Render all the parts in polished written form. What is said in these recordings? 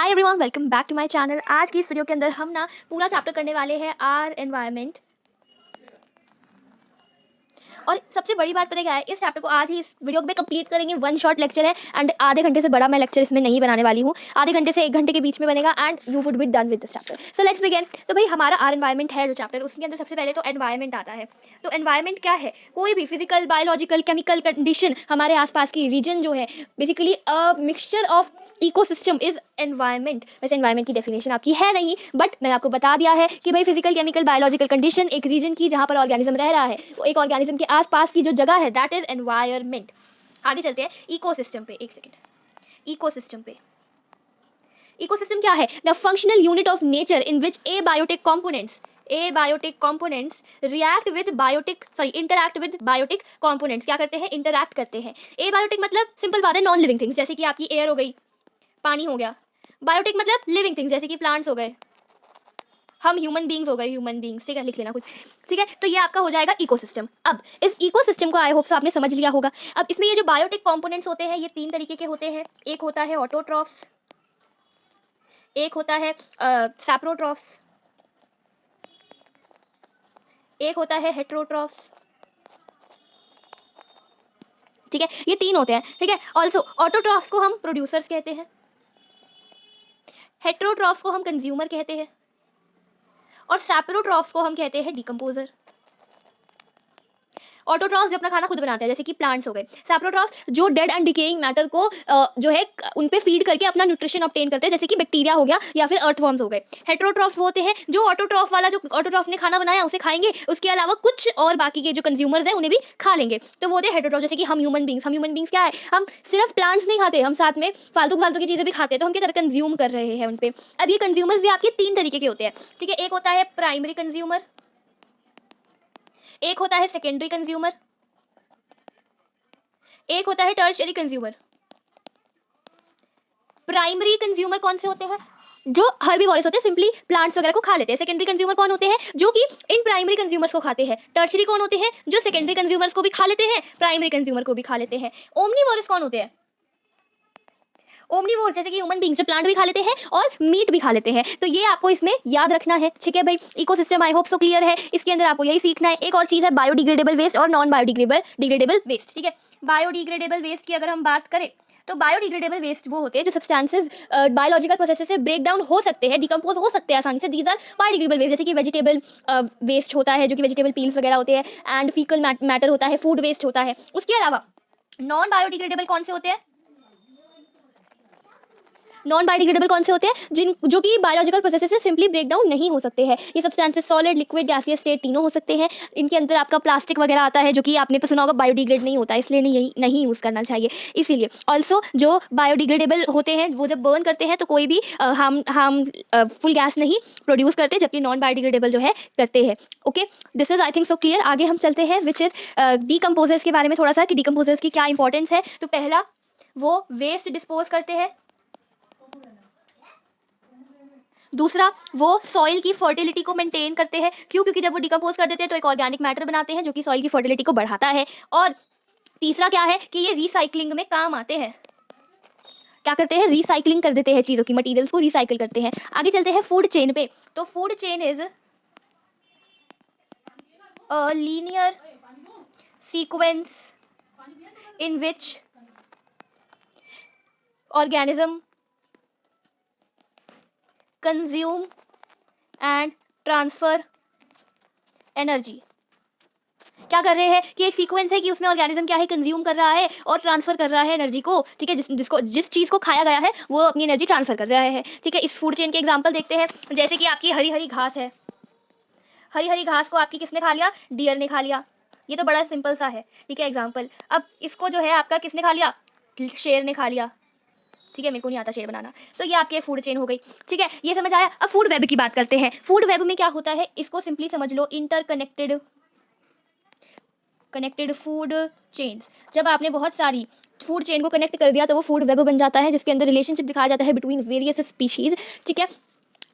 Hi everyone, welcome back to my channel. आज की इस वीडियो के अंदर हम ना पूरा चैप्टर करने वाले हैं आर एनवायरनमेंट। और सबसे बड़ी बात पता क्या है, इस चैप्टर को आज ही इस वीडियो में कंप्लीट करेंगे। वन शॉट लेक्चर है एंड आधे घंटे से बड़ा मैं लेक्चर इसमें नहीं बनाने वाली हूँ। आधे घंटे से 1 घंटे के बीच में बनेगा and you would be done with this chapter. So let's begin. तो भाई हमारा आर एनवायरनमेंट है जो चैप्टर, उसके अंदर सबसे पहले तो एनवायरनमेंट आता है। तो एनवायरनमेंट क्या है? कोई भी फिजिकल, बायोलॉजिकल, केमिकल कंडीशन, हमारे आसपास की रीजन जो है, basically a mixture of ecosystem is environment. वैसे एनवायरनमेंट की डेफिनेशन आपकी है नहीं, बट मैंने आपको बता दिया है कि भाई फिजिकल, केमिकल, बायोलॉजिकल कंडीशन एक रीजन की जहाँ पर ऑर्गेनिज्म रह रहा है, वो एक ऑर्गेनिज्म के आसपास की जो जगह है, दैट इज एनवायरनमेंट। आगे चलते हैं इकोसिस्टम पे। एक सेकेंड, इकोसिस्टम पे। इकोसिस्टम क्या है? The functional unit of nature in which abiotic components interact with biotic components। क्या करते हैं? इंटरैक्ट करते हैं। abiotic मतलब सिंपल बात है, नॉन लिविंग थिंग्स, जैसे कि आपकी एयर हो गई, पानी हो गया। बायोटिक मतलब लिविंग थिंग्स, जैसे कि प्लांट्स हो गए, हम ह्यूमन बींग्स हो गए, ह्यूमन बींग्स, ठीक है, लिख लेना कुछ, ठीक है। तो ये आपका हो जाएगा इकोसिस्टम। अब इस इकोसिस्टम को आई होप आपने समझ लिया होगा। अब इसमें ये जो बायोटिक कंपोनेंट्स होते हैं, ये 3 तरीके के होते हैं। एक होता है ऑटोट्रॉफ्स, एक होता है सैप्रोट्रॉफ्स, एक होता है हेट्रोट्रॉफ्स, ठीक है। ये 3 होते हैं, ठीक है। ऑल्सो ऑटोट्रॉफ्स को हम प्रोड्यूसर्स कहते हैं, हेट्रोट्रॉफ्स को हम कंज्यूमर कहते हैं, और सैप्रोट्रॉफ्स को हम कहते हैं डिकम्पोजर। ऑटोट्रॉफ्स जो अपना खाना खुद बनाते हैं, जैसे कि प्लांट्स हो गए। सैप्रोट्रॉफ्स जो डेड एंड डिकेइंग मैटर को जो है उन पे फीड करके अपना न्यूट्रिशन ऑब्टेन करते हैं, जैसे कि बैक्टीरिया हो गया या फिर अर्थवॉर्म्स हो गए। हेट्रोट्रॉफ्स वो होते हैं जो ऑटोट्रॉफ वाला, जो ऑटोट्रॉफ ने खाना बनाया उसे खाएंगे, उसके अलावा कुछ और बाकी के जो कंज्यूमर्स हैं उन्हें भी खा लेंगे। तो वो होते हैं हेट्रोट्रॉफ। जैसे कि हम ह्यूमन बींग्स क्या है, हम सिर्फ प्लांट्स नहीं खाते, हम साथ में फालतू की चीज़ें भी खाते हैं, तो हम क्या तरह कंज्यूम कर रहे हैं उन पे। अब ये कंज्यूमर्स भी आपके 3 तरीके के होते हैं, ठीक है। एक होता है प्राइमरी कंज्यूमर, एक होता है सेकेंडरी कंज्यूमर, एक होता है टर्शियरी कंज्यूमर। प्राइमरी कंज्यूमर कौन से होते हैं? जो हर्बीवोरस होते हैं, सिंपली प्लांट्स वगैरह को खा लेते हैं। सेकेंडरी कंज्यूमर कौन होते हैं? जो कि इन प्राइमरी कंज्यूमर्स को खाते हैं। टर्शियरी कौन होते हैं? जो सेकेंडरी कंज्यूमर्स को भी खा लेते हैं, प्राइमरी कंज्यूमर को भी खा लेते हैं। ओमनीवोरस कौन होते हैं? ओमनीवोर जैसे कि ह्यूमन बींग्स, जो प्लांट भी खा लेते हैं और मीट भी खा लेते हैं। तो ये आपको इसमें याद रखना है, ठीक है भाई। इकोसिस्टम आई होप सो क्लियर है। इसके अंदर आपको यही सीखना है। एक और चीज़ है बायोडिग्रेडेबल वेस्ट और नॉन बायोडिग्रेडेबल वेस्ट, ठीक है। बायोडिग्रेडेबल वेस्ट की अगर हम बात करें तो बायोडिग्रेडेबल वेस्ट वो होते हैं जो सब्सटेंसेस बायोलॉजिकल प्रोसेस से ब्रेक डाउन हो सकते हैं, डिकम्पोज हो सकते हैं आसानी से। These are biodegradable waste. जैसे कि वेजिटेबल वेस्ट होता है, जो कि वेजिटेबल पील्स वगैरह होते हैं, एंड फीकल मैटर होता है, फूड वेस्ट होता है। उसके अलावा नॉन बायोडिग्रेडेबल कौन से होते हैं? नॉन बायोडिग्रेडेबल कौन से होते हैं? जो कि बायोलॉजिकल प्रोसेस से सिंपली ब्रेक डाउन नहीं हो सकते हैं। ये substances solid, liquid, gaseous state तीनों हो सकते हैं। इनके अंदर आपका प्लास्टिक वगैरह आता है, जो कि आपने सुना होगा बायोडिग्रेड नहीं होता है, इसलिए नहीं यूज़ करना चाहिए। इसीलिए ऑल्सो जो बायोडिग्रेडेबल होते हैं वो जब बर्न करते हैं तो कोई भी हार्मफुल गैस नहीं प्रोड्यूस करते, जबकि नॉन बायोडिग्रेडेबल जो है करते हैं। Okay, this is I think so clear. आगे हम चलते हैं विच इज डीकम्पोजर्स के बारे में थोड़ा सा, कि डीकम्पोजर्स की क्या इंपॉर्टेंस है। तो पहला, वो वेस्ट डिस्पोज करते हैं। दूसरा, वो सॉइल की फर्टिलिटी को मेंटेन करते हैं। क्यों? क्योंकि जब वो डिकम्पोज कर देते हैं तो एक ऑर्गेनिक मैटर बनाते हैं जो कि सॉइल की फर्टिलिटी को बढ़ाता है। और तीसरा क्या है कि ये रिसाइकलिंग में काम आते हैं। क्या करते हैं? रिसाइकलिंग कर देते हैं, चीज़ों की, मटेरियल्स को रिसाइकिल करते हैं। आगे चलते हैं फूड चेन पे। तो food chain is a linear sequence in which organism consume and transfer energy. क्या कर रहे हैं कि एक सीक्वेंस है कि उसमें ऑर्गेनिज्म क्या है, कंज्यूम कर रहा है और ट्रांसफर कर रहा है एनर्जी को, ठीक है। जिस चीज़ को खाया गया है वो अपनी एनर्जी ट्रांसफर कर रहा है, ठीक है। इस फूड चेन के एग्जांपल देखते हैं। जैसे कि आपकी हरी हरी घास है, हरी हरी घास को आपकी किसने खा लिया? डियर ने खा लिया। ये तो बड़ा सिंपल सा है, ठीक है, एग्जाम्पल। अब इसको जो है आपका किसने खा लिया? शेर ने खा लिया, ठीक है। मेरे को नहीं आता शेर बनाना। तो ये आपकी एक फूड चेन हो गई, ठीक है। ये समझ आया। अब फूड वेब की बात करते हैं। फूड वेब में क्या होता है, इसको सिंपली समझ लो, इंटरकनेक्टेड फूड चेन्स। जब आपने बहुत सारी फूड चेन को कनेक्ट कर दिया तो वो फूड वेब बन जाता है, जिसके अंदर रिलेशनशिप दिखाया जाता है बिटवीन वेरियस स्पीशीज, ठीक है।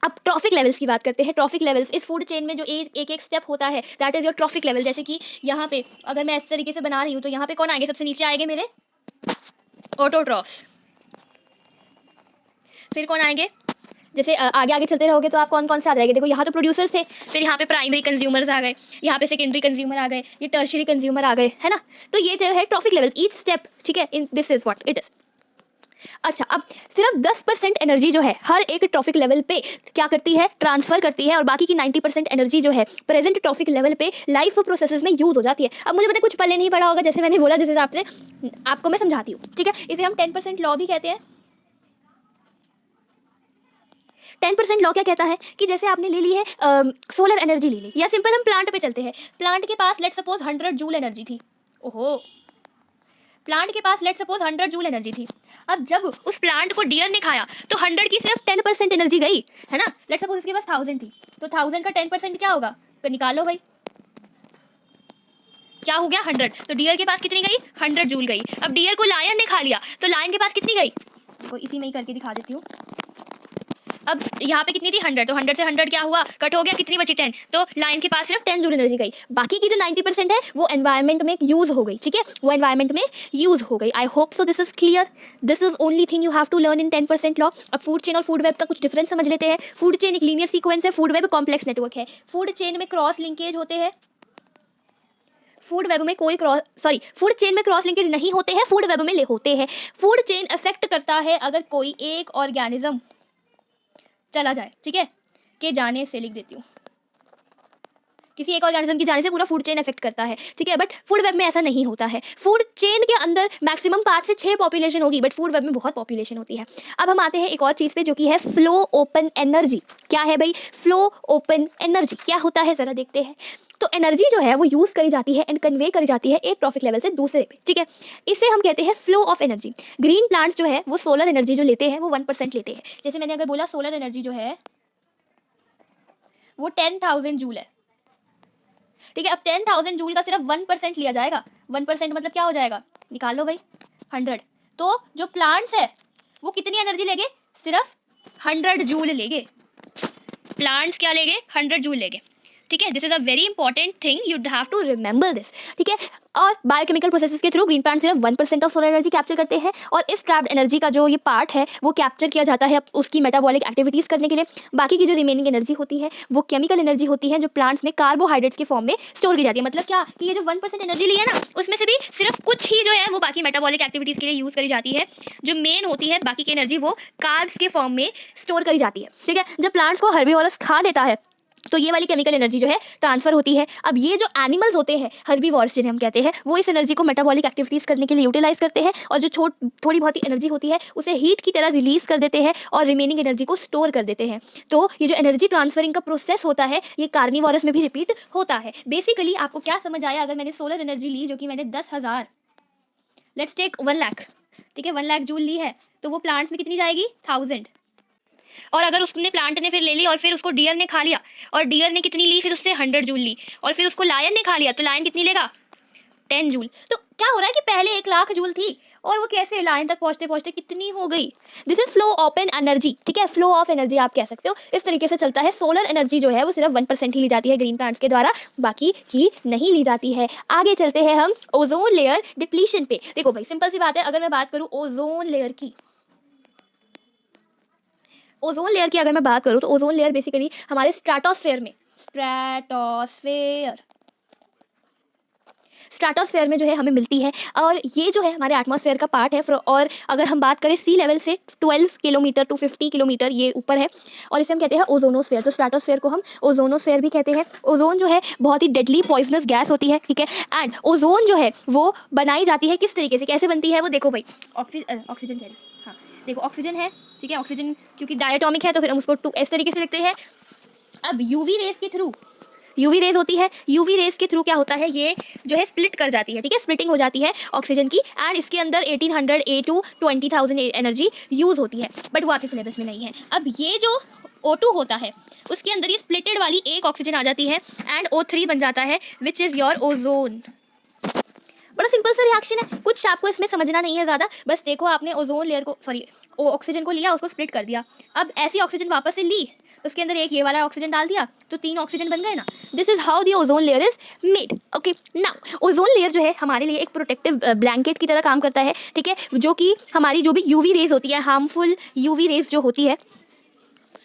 अब ट्रॉफिक लेवल्स की बात करते हैं। ट्रॉफिक लेवल्स इस फूड चेन में जो एक स्टेप होता है, that is your trophic level. जैसे कि यहाँ पे अगर मैं इस तरीके से बना रही हूँ तो यहाँ पे कौन आएंगे? सबसे नीचे आएंगे मेरे ऑटोट्रॉफ्स, फिर कौन आएंगे? जैसे आगे आगे चलते रहोगे तो आप कौन कौन से आ जाएंगे। देखो यहाँ तो प्रोड्यूसर्स थे, फिर यहाँ पे प्राइमरी कंज्यूमर्स आ गए, यहाँ पे सेकेंडरी कंज्यूमर आ गए, ये टर्शियरी कंज्यूमर आ गए, है ना। तो ये जो है ट्रॉफिक लेवल्स, ईच स्टेप, ठीक है, in this is what it is. अच्छा, अब सिर्फ 10% एनर्जी जो है हर एक ट्रॉफिक लेवल पे क्या करती है, ट्रांसफर करती है, और बाकी की 90% एनर्जी जो है प्रेजेंट ट्रॉफिक लेवल पे लाइफ प्रोसेसेस में यूज हो जाती है। अब मुझे पता है कुछ पहले नहीं पढ़ा होगा, जैसे मैंने बोला, जिस हिसाब से आपको मैं समझाती हूँ, ठीक है। इसे हम 10% लॉ भी कहते हैं। 10% लॉ क्या कहता है कि जैसे आपने ले ली है सोलर एनर्जी ले ली, या सिंपल हम प्लांट पे चलते हैं, प्लांट के पास लेट सपोज 100 जूल एनर्जी थी। ओहो, प्लांट के पास लेट सपोज 100 जूल एनर्जी थी। अब जब उस प्लांट को डियर ने खाया तो 100 की सिर्फ 10% एनर्जी गई, है ना। लेट सपोज इसके पास 1000 थी, तो 1000 का 10% क्या होगा, तो निकालो भाई, क्या हो गया 100। तो डियर के पास कितनी गई, 100 जूल गई। अब डियर को लायन ने खा लिया तो लायन के पास कितनी गई, तो इसी में ही करके दिखा देती हूँ। अब यहाँ पे कितनी थी 100, तो 100 से 100 क्या हुआ, कट हो गया, कितनी बची 10, तो लाइन के पास सिर्फ 10 जूल एनर्जी गई। बाकी की जो 90% है वो एनवायरनमेंट में यूज हो गई, ठीक है, वो एनवायरनमेंट में यूज हो गई। I hope so this is clear. This is only thing you have to learn in 10% law. अब फूड चेन और फूड वेब का कुछ डिफरेंस समझ लेते हैं। फूड चेन एक लीनियर सीक्वेंस है, फूड वेब कॉम्प्लेक्स नेटवर्क है। फूड चेन में क्रॉस लिंकेज होते हैं, फूड वेब में कोई फूड चेन में क्रॉस लिंकेज नहीं होते हैं, फूड वेब में ले होते हैं। फूड चेन अफेक्ट करता है अगर कोई एक ऑर्गेनिज्म चला जाए, ठीक है, के जाने से, लिख देती हूँ, किसी एक ऑर्गेनिज्म के जाने से पूरा फूड चेन इफेक्ट करता है, ठीक है। बट फूड वेब में ऐसा नहीं होता है। फूड चेन के अंदर मैक्सिमम 5 से 6 पॉपुलेशन होगी, बट फूड वेब में बहुत पॉपुलेशन होती है। अब हम आते हैं एक और चीज़ पे, जो कि है फ्लो ओपन एनर्जी। क्या है भाई, फ्लो ओपन एनर्जी क्या होता है, ज़रा देखते हैं। तो एनर्जी जो है वो यूज़ करी जाती है एंड कन्वे करी जाती है एक ट्रॉफिक लेवल से दूसरे पे, ठीक है। इसे हम कहते हैं flow of energy. Green plants जो है वो सोलर एनर्जी जो लेते हैं वो 1% लेते हैं। जैसे मैंने अगर बोला सोलर एनर्जी जो है वो 10,000 जूल है, ठीक है। अब 10,000 जूल का सिर्फ 1% लिया जाएगा। 1% मतलब क्या हो जाएगा, निकाल लो भाई, 100। तो जो प्लांट्स है वो कितनी एनर्जी लेंगे, सिर्फ 100 जूल लेंगे। प्लांट्स क्या लेंगे, 100 जूल लेंगे, ठीक है। This is a very important thing, you have to remember this, ठीक है। और बायोकेमिकल प्रोसेसेस के थ्रू ग्रीन प्लांट सिर्फ 1% ऑफ सोलर एनर्जी कैप्चर करते हैं, और इस ट्रैप्ड एनर्जी का जो ये पार्ट है वो कैप्चर किया जाता है उसकी मेटाबॉलिक एक्टिविटीज़ करने के लिए। बाकी की जो रिमेनिंग एनर्जी होती है वो केमिकल एनर्जी होती है, जो प्लांट्स में कार्बोहाइड्रेट्स के फॉर्म में स्टोर की जाती है। मतलब क्या कि ये जो 1% एनर्जी ली है ना, उसमें से भी सिर्फ कुछ ही जो है वो बाकी मेटाबॉलिक एक्टिविटीज़ के लिए यूज़ करी जाती है। जो मेन होती है बाकी की एनर्जी वो कार्ब्स के फॉर्म में स्टोर करी जाती है, ठीक है। जब प्लांट्स को हर्बीवोरस खा लेता है तो ये वाली केमिकल एनर्जी जो है ट्रांसफर होती है। अब ये जो एनिमल्स होते हैं हर्बीवोर्स जिन्हें हम कहते हैं, वो इस एनर्जी को मेटाबॉलिक एक्टिविटीज़ करने के लिए यूटिलाइज करते हैं, और जो थोड़ी बहुत ही एनर्जी होती है उसे हीट की तरह रिलीज कर देते हैं और रिमेनिंग एनर्जी को स्टोर कर देते हैं। तो ये जो एनर्जी ट्रांसफरिंग का प्रोसेस होता है ये कार्निवोरस में भी रिपीट होता है। बेसिकली आपको क्या समझ आया, अगर मैंने सोलर एनर्जी ली जो कि मैंने 10,000, लेट्स टेक 1 लाख, ठीक है, 1 लाख जूल ली है, तो वो प्लांट्स में कितनी जाएगी, 1000। और अगर उसने प्लांट ने फिर ले ली और फिर उसको डियर ने खा लिया, और डियर ने कितनी ली, फिर उससे 100 जूल ली, और फिर उसको लायन ने खा लिया तो लायन कितनी लेगा, 10 जूल। तो क्या हो रहा है कि पहले 1 लाख जूल थी और वो कैसे लायन तक पहुंचते पहुंचते कितनी हो गई। This is flow open energy, ठीक है, फ्लो ऑफ एनर्जी आप कह सकते हो। इस तरीके से चलता है। सोलर एनर्जी जो है वो सिर्फ 1% ही ली जाती है ग्रीन प्लांट्स के द्वारा, बाकी की नहीं ली जाती है। आगे चलते हैं हम ओजोन लेयर डिप्लीशन पे। देखो भाई सिंपल सी बात है, अगर मैं बात करूँ ओजोन लेयर की, ओजोन लेयर की अगर मैं बात करूँ तो ओजोन लेयर बेसिकली हमारे स्ट्रेटोस्फेयर में जो है हमें मिलती है, और ये जो है हमारे एटमॉस्फेयर का पार्ट है। और अगर हम बात करें सी लेवल से 12 किलोमीटर टू 50 किलोमीटर ये ऊपर है, और इसे हम कहते हैं ओजोनोस्फेयर। तो स्ट्रेटोस्फेयर को हम ओजोनोस्फेयर भी कहते हैं। ओजोन जो है बहुत ही डेडली पॉइजनस गैस होती है, ठीक है। एंड ओजोन जो है वो बनाई जाती है किस तरीके से, कैसे बनती है वो देखो भाई, ऑक्सीजन कह रही, हाँ देखो ऑक्सीजन है, ठीक है। ऑक्सीजन क्योंकि डायटोमिक है तो फिर हम उसको 2 इस तरीके से लिखते हैं। अब यूवी रेज के थ्रू, यूवी रेज होती है, यूवी रेज के थ्रू क्या होता है, ये जो है स्प्लिट कर जाती है, ठीक है, स्प्लिटिंग हो जाती है ऑक्सीजन की, एंड इसके अंदर 1800 A2 20,000 एनर्जी यूज़ होती है, बट वो आपके सिलेबस में नहीं है। अब ये जो O2 होता है उसके अंदर ये स्प्लिटेड वाली एक ऑक्सीजन आ जाती है एंड O3 बन जाता है, विच इज़ योर ओजोन। बड़ा सिंपल सा रिएक्शन है, कुछ आपको इसमें समझना नहीं है ज़्यादा। बस देखो आपने ओजोन लेयर को ऑक्सीजन को लिया, उसको स्प्लिट कर दिया, अब ऐसी ऑक्सीजन वापस से ली, उसके अंदर एक ये वाला ऑक्सीजन डाल दिया तो 3 ऑक्सीजन बन गए ना। This is how the ozone layer is made, okay. Now ozone layer जो है हमारे लिए एक प्रोटेक्टिव ब्लैंकेट की तरह काम करता है, ठीक है, जो कि हमारी जो भी यूवी रेज होती है, हार्मफुल यूवी रेज जो होती है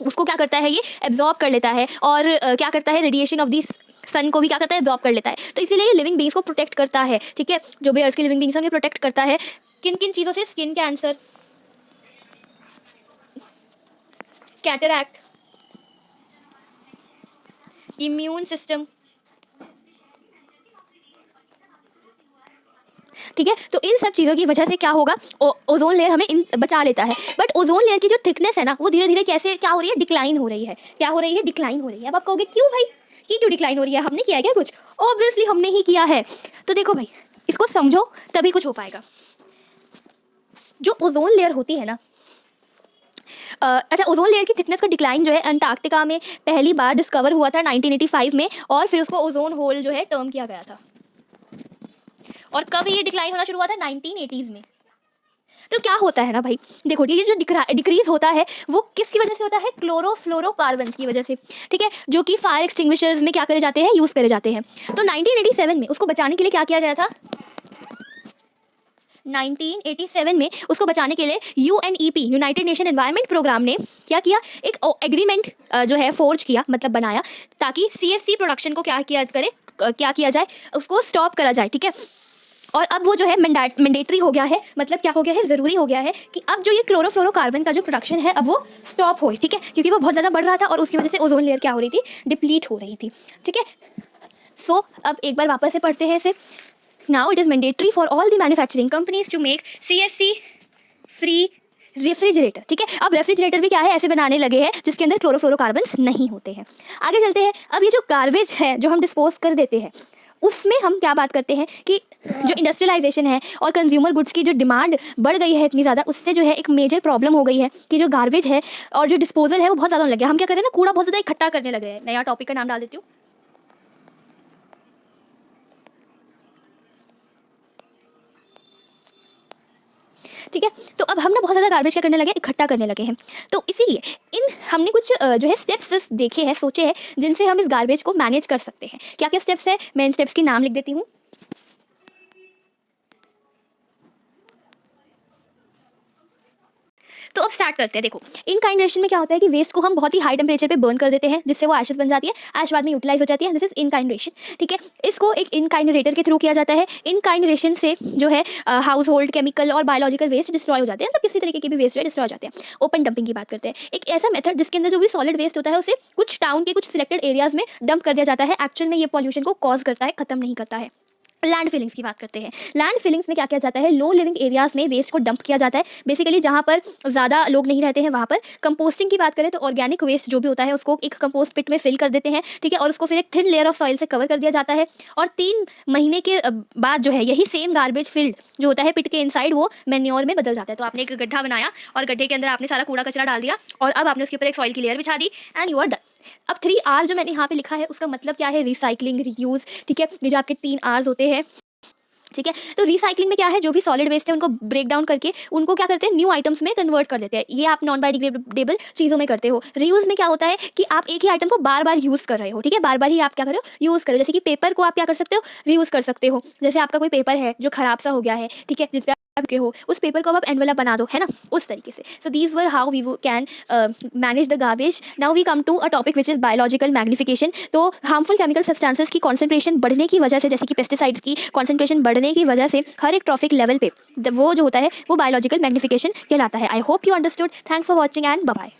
उसको क्या करता है, ये एब्जॉर्ब कर लेता है, और क्या करता है, रेडिएशन ऑफ दिस सन को भी क्या करता है, एब्जॉर्ब कर लेता है। तो इसीलिए ये लिविंग बींग्स को प्रोटेक्ट करता है, ठीक है। जो भी अर्थ की लिविंग बींग्स हैं, प्रोटेक्ट करता है किन किन चीज़ों से, skin cancer, cataract, immune system, ठीक है। तो इन सब चीज़ों की वजह से क्या होगा, ओजोन लेयर हमें बचा लेता है। बट ओजोन लेयर की जो थिकनेस है ना, वो धीरे धीरे कैसे क्या हो रही है, डिक्लाइन हो रही है। क्या हो रही है, डिक्लाइन हो रही है। अब आप कहोगे क्यों भाई, कि क्यों डिक्लाइन हो रही है, हमने किया है क्या कुछ? ऑब्वियसली हमने ही किया है। तो देखो भाई, इसको समझो तभी कुछ हो पाएगा। जो ओजोन लेयर होती है ना, अच्छा, ओजोन लेयर की थिकनेस का डिक्लाइन जो है अंटार्कटिका में पहली बार डिस्कवर हुआ था 1985 में, और फिर उसको ओजोन होल जो है टर्म किया गया था। और कब ये डिक्लाइन होना शुरू हुआ था, 1980s में। तो क्या होता है ना भाई, देखो ये जो डिक्रीज होता है वो किसकी वजह से होता है, क्लोरोफ्लोरोकार्बन्स की वजह से, ठीक है, जो कि फायर एक्सटिंग्विशर्स में क्या करे जाते हैं, यूज़ करे जाते हैं। तो 1987 में उसको बचाने के लिए क्या किया गया था, 1987 में उसको बचाने के लिए UNEP, United Nation Environment Programme ने क्या किया, एक एग्रीमेंट जो है फोर्ज किया, मतलब बनाया, ताकि CFC प्रोडक्शन को क्या किया जाए, उसको स्टॉप करा जाए, ठीक है। और अब वो जो है मैंडेटरी हो गया है, मतलब क्या हो गया है, ज़रूरी हो गया है कि अब जो ये क्लोरोफ्लोरोकार्बन का जो प्रोडक्शन है अब वो स्टॉप हो, ठीक है, क्योंकि वो बहुत ज़्यादा बढ़ रहा था और उसकी वजह से ओजोन लेयर क्या हो रही थी, डिप्लीट हो रही थी, ठीक है। सो अब एक बार वापस से पढ़ते हैं इसे। Now it is mandatory for all the manufacturing companies to make CFC free refrigerator, ठीक है। अब रेफ्रिजरेटर भी क्या है, ऐसे बनाने लगे हैं जिसके अंदर क्लोरोफ्लोरोकार्बन्स नहीं होते हैं। आगे चलते हैं। अब ये जो गार्बेज है जो हम डिस्पोज कर देते हैं, उसमें हम क्या बात करते हैं कि जो इंडस्ट्रियलाइजेशन है और कंज्यूमर गुड्स की जो डिमांड बढ़ गई है इतनी ज़्यादा, उससे जो है एक मेजर प्रॉब्लम हो गई है कि जो गार्बेज है और जो डिस्पोजल है वो बहुत ज़्यादा होने लग गया। हम क्या कर रहे हैं ना, कूड़ा बहुत ज़्यादा इकट्ठा करने लग रहे हैं। नया टॉपिक का नाम डाल देती हूँ। ठीक है, तो अब हम ना बहुत ज़्यादा गार्बेज क्या करने लगे, इकट्ठा करने लगे हैं। तो इसीलिए हमने कुछ जो है स्टेप्स देखे हैं, सोचे हैं, जिनसे हम इस गार्बेज को मैनेज कर सकते हैं। क्या क्या स्टेप्स है, मैं इन स्टेप्स के नाम लिख देती हूँ। तो अब स्टार्ट करते हैं। देखो, इनकाइंडेशन में क्या होता है कि वेस्ट को हम बहुत ही हाई टेम्परेचर पे बर्न कर देते हैं, जिससे वो एशेस बन जाती है, ऐश बाद में यूटिलाइज हो जाती है। दिस इज इनकाइंडेशन, ठीक है। इसको एक इनकाइंडरेटर के थ्रू किया जाता है। इनकाइंडरेशन से जो है हाउस होल्ड केमिकल और बायोलॉजिकल वेस्ट डिस्ट्रॉय हो जाते हैं, मतलब किसी तरीके के भी वेस्ट जो है डिस्ट्रॉय हो जाते हैं। ओपन डंपिंग की बात करते हैं, एक ऐसा मेथड जिसके अंदर जो भी सॉलिड वेस्ट होता है उसे कुछ टाउन के कुछ सिलेक्टेड एरियाज में डंप कर दिया जाता है। एक्चुअल में ये पॉल्यूशन को कॉज करता है, खत्म नहीं करता है। लैंड फिलिंग्स की बात करते हैं। लैंड फिलिंग्स में क्या किया जाता है, लो लिविंग एरियाज में वेस्ट को डंप किया जाता है। बेसिकली जहाँ पर ज़्यादा लोग नहीं रहते हैं वहाँ पर। कंपोस्टिंग की बात करें तो ऑर्गेनिक वेस्ट जो भी होता है उसको एक कंपोस्ट पिट में फिल कर देते हैं, ठीक है, और उसको फिर एक थिन लेयर ऑफ सॉइल से कवर कर दिया जाता है। और 3 महीने के बाद जो है यही सेम गार्बेज फिल्ड जो होता है पिट के इनसाइड वो मैन्योर में बदल जाता है। तो आपने एक गड्ढा बनाया और गड्ढे के अंदर आपने सारा कूड़ा कचरा डाल दिया और अब आपने उसके ऊपर एक सॉइल की लेयर बिछा दी एंड यू आर डन। अब 3R जो मैंने यहाँ पे लिखा है उसका मतलब क्या है, रिसाइकलिंग, रीयूज़, ठीक है। ये जो आपके 3Rs होते हैं, ठीक है। तो रिसाइकलिंग में क्या है, जो भी सॉलिड वेस्ट है उनको ब्रेक डाउन करके उनको क्या करते हैं, न्यू आइटम्स में कन्वर्ट कर देते हैं। ये आप नॉन बायोडिग्रेडेबल चीज़ों में करते हो। रीयूज़ में क्या होता है कि आप एक ही आइटम को बार बार यूज़ कर रहे हो, ठीक है, बार बार ही आप क्या करो, यूज़ करो। जैसे कि पेपर को आप क्या कर सकते हो, रीयूज़ कर सकते हो। जैसे आपका कोई पेपर है जो ख़राब सा हो गया है, ठीक है, जिस पे के हो, उस पेपर को आप एनवेलप बना दो, है ना, उस तरीके से। So these were how we can manage the garbage. Now we come to a topic which is biological magnification. तो हार्मफुल केमिकल सब्सटेंसेस की कॉन्सेंट्रेशन बढ़ने की वजह से, जैसे कि पेस्टिसाइड्स की कॉन्सेंट्रेशन बढ़ने की वजह से हर एक ट्रॉफिक लेवल पे वो जो होता है वो बायोलॉजिकल मैग्निफिकेशन कहलाता है। I hope you understood. Thanks for watching and bye bye.